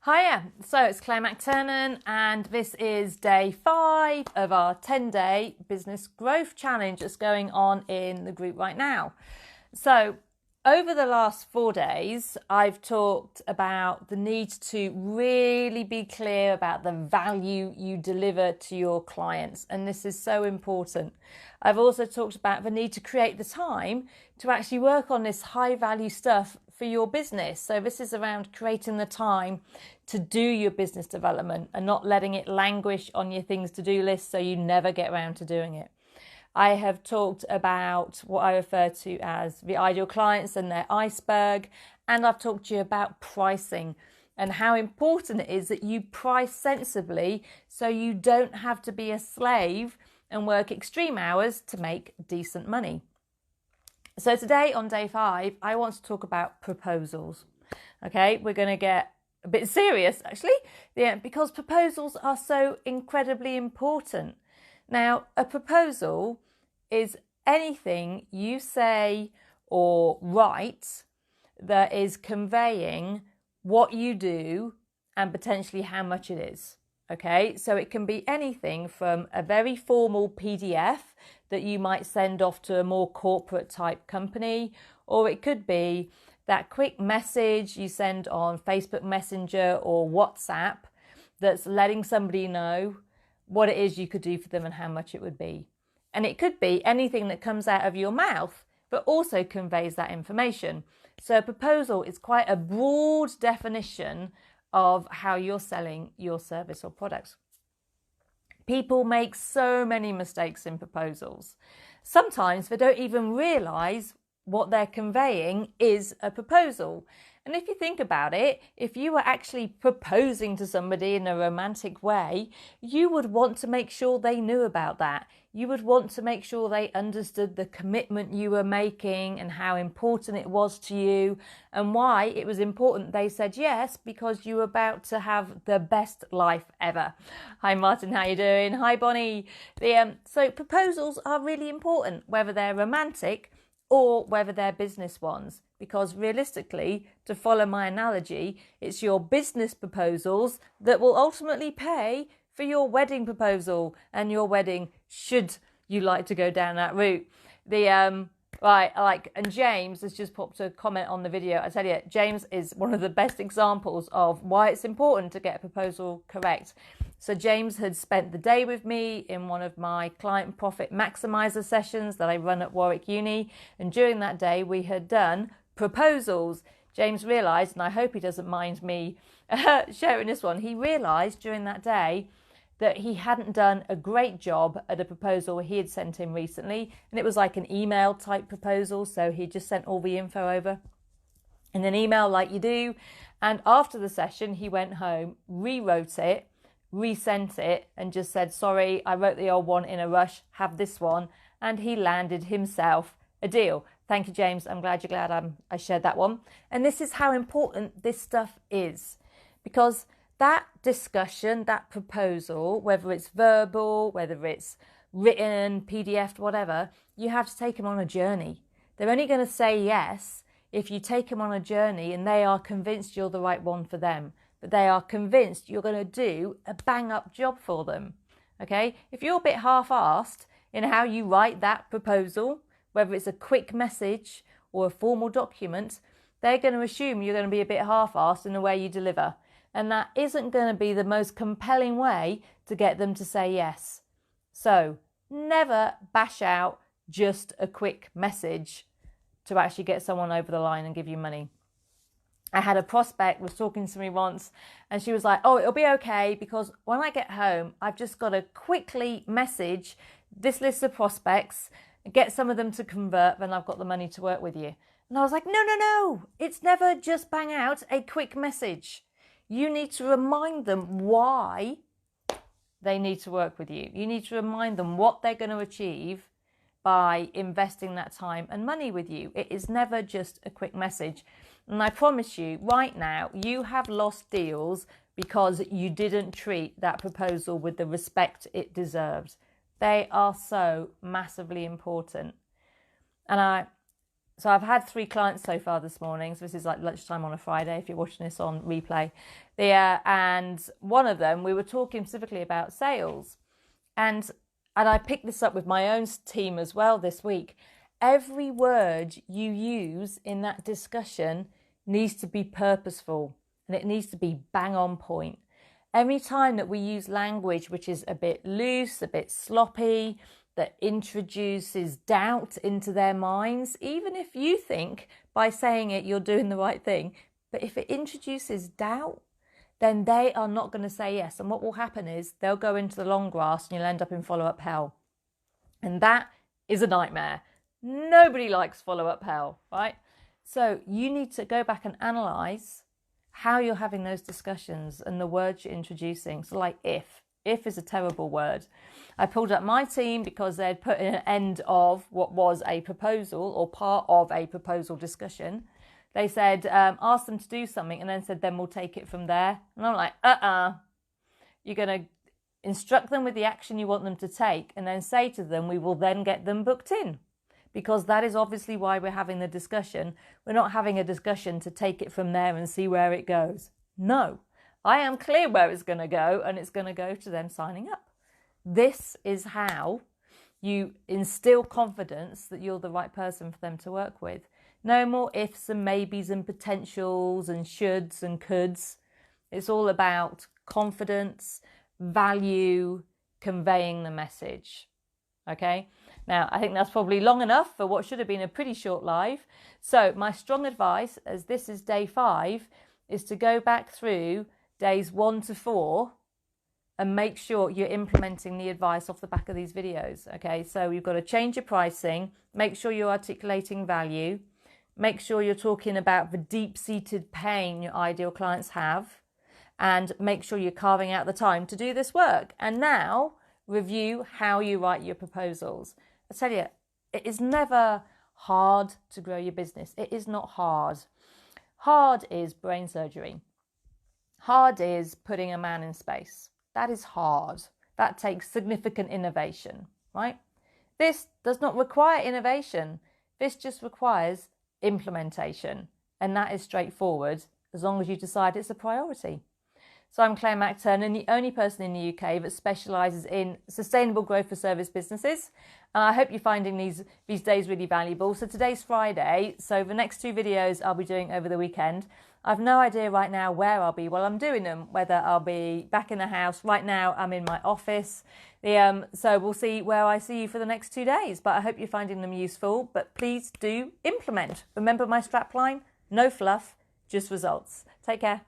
Hiya, so it's Claire McTurnan and this is day 5 of our 10-day business growth challenge that's going on in the group right now. So over the last 4 days, I've talked about the need to really be clear about the value you deliver to your clients, and this is so important. I've also talked about the need to create the time to actually work on this high value stuff for your business. So this is around creating the time to do your business development and not letting it languish on your things to do list so you never get around to doing it. I have talked about what I refer to as the ideal clients and their iceberg, and I've talked to you about pricing and how important it is that you price sensibly so you don't have to be a slave and work extreme hours to make decent money. So today on day 5, I want to talk about proposals. Okay, we're going to get a bit serious actually, because proposals are so incredibly important. Now, a proposal is anything you say or write that is conveying what you do and potentially how much it is. Okay, so it can be anything from a very formal PDF that you might send off to a more corporate type company, or it could be that quick message you send on Facebook Messenger or WhatsApp that's letting somebody know what it is you could do for them and how much it would be. And it could be anything that comes out of your mouth but also conveys that information. So a proposal is quite a broad definition of how you're selling your service or product. People make so many mistakes in proposals. Sometimes they don't even realise what they're conveying is a proposal. And if you think about it, if you were actually proposing to somebody in a romantic way, you would want to make sure they knew about that. You would want to make sure they understood the commitment you were making and how important it was to you and why it was important they said yes, because you were about to have the best life ever. Hi Martin, how you doing? Hi Bonnie. So proposals are really important, whether they're romantic or whether they're business ones, because realistically, to follow my analogy, it's your business proposals that will ultimately pay for your wedding proposal and your wedding, should you like to go down that route. And James has just popped a comment on the video. I tell you, James is one of the best examples of why it's important to get a proposal correct. So James had spent the day with me in one of my client profit maximizer sessions that I run at Warwick Uni. And during that day, we had done proposals. James realised, and I hope he doesn't mind me sharing this one, he realised during that day that he hadn't done a great job at a proposal he had sent him recently. And it was like an email type proposal. So he just sent all the info over in an email like you do. And after the session, he went home, rewrote it, resent it, and just said, sorry, I wrote the old one in a rush, have this one. And he landed himself a deal. Thank you, James. I'm glad you're glad I shared that one. And this is how important this stuff is, because that discussion, that proposal, whether it's verbal, whether it's written, PDF, whatever, you have to take them on a journey. They're only going to say yes if you take them on a journey and they are convinced you're the right one for them, but they are convinced you're going to do a bang-up job for them. Okay? If you're a bit half-assed in how you write that proposal, whether it's a quick message or a formal document, they're going to assume you're going to be a bit half-assed in the way you deliver. And that isn't going to be the most compelling way to get them to say yes. So never bash out just a quick message to actually get someone over the line and give you money. I had a prospect was talking to me once and she was like, oh, it'll be okay because when I get home, I've just got to quickly message this list of prospects, get some of them to convert, then I've got the money to work with you. And I was like, no, it's never just bang out a quick message. You need to remind them why they need to work with you. You need to remind them what they're going to achieve by investing that time and money with you. It is never just a quick message. And I promise you right now, you have lost deals because you didn't treat that proposal with the respect it deserves. They are so massively important. And So I've had 3 clients so far this morning. So this is like lunchtime on a Friday if you're watching this on replay. And one of them, we were talking specifically about sales. And I picked this up with my own team as well this week. Every word you use in that discussion needs to be purposeful and it needs to be bang on point. Every time that we use language which is a bit loose, a bit sloppy, that introduces doubt into their minds, even if you think by saying it you're doing the right thing, but if it introduces doubt, then they are not going to say yes. And what will happen is they'll go into the long grass and you'll end up in follow-up hell. And that is a nightmare. Nobody likes follow-up hell, right? So you need to go back and analyze how you're having those discussions and the words you're introducing. So like if is a terrible word. I pulled up my team because they'd put in an end of what was a proposal or part of a proposal discussion. They said, ask them to do something and then said, then we'll take it from there. And I'm like, You're going to instruct them with the action you want them to take and then say to them, we will then get them booked in. Because that is obviously why we're having the discussion. We're not having a discussion to take it from there and see where it goes. No, I am clear where it's going to go and it's going to go to them signing up. This is how you instill confidence that you're the right person for them to work with. No more ifs and maybes and potentials and shoulds and coulds. It's all about confidence, value, conveying the message. Okay? Now, I think that's probably long enough for what should have been a pretty short live. So my strong advice, as this is day 5, is to go back through days 1 to 4 and make sure you're implementing the advice off the back of these videos. Okay, so you've got to change your pricing, make sure you're articulating value, make sure you're talking about the deep-seated pain your ideal clients have, and make sure you're carving out the time to do this work. And now review how you write your proposals. I tell you, it is never hard to grow your business. It is not hard. Hard is brain surgery. Hard is putting a man in space. That is hard. That takes significant innovation, right? This does not require innovation. This just requires implementation. And that is straightforward as long as you decide it's a priority. So I'm Claire McTurnan, the only person in the UK that specialises in sustainable growth for service businesses. And I hope you're finding these days really valuable. So today's Friday, so the next 2 videos I'll be doing over the weekend. I've no idea right now where I'll be while I'm doing them, whether I'll be back in the house. Right now I'm in my office. So we'll see where I see you for the next 2 days. But I hope you're finding them useful. But please do implement. Remember my strapline? No fluff, just results. Take care.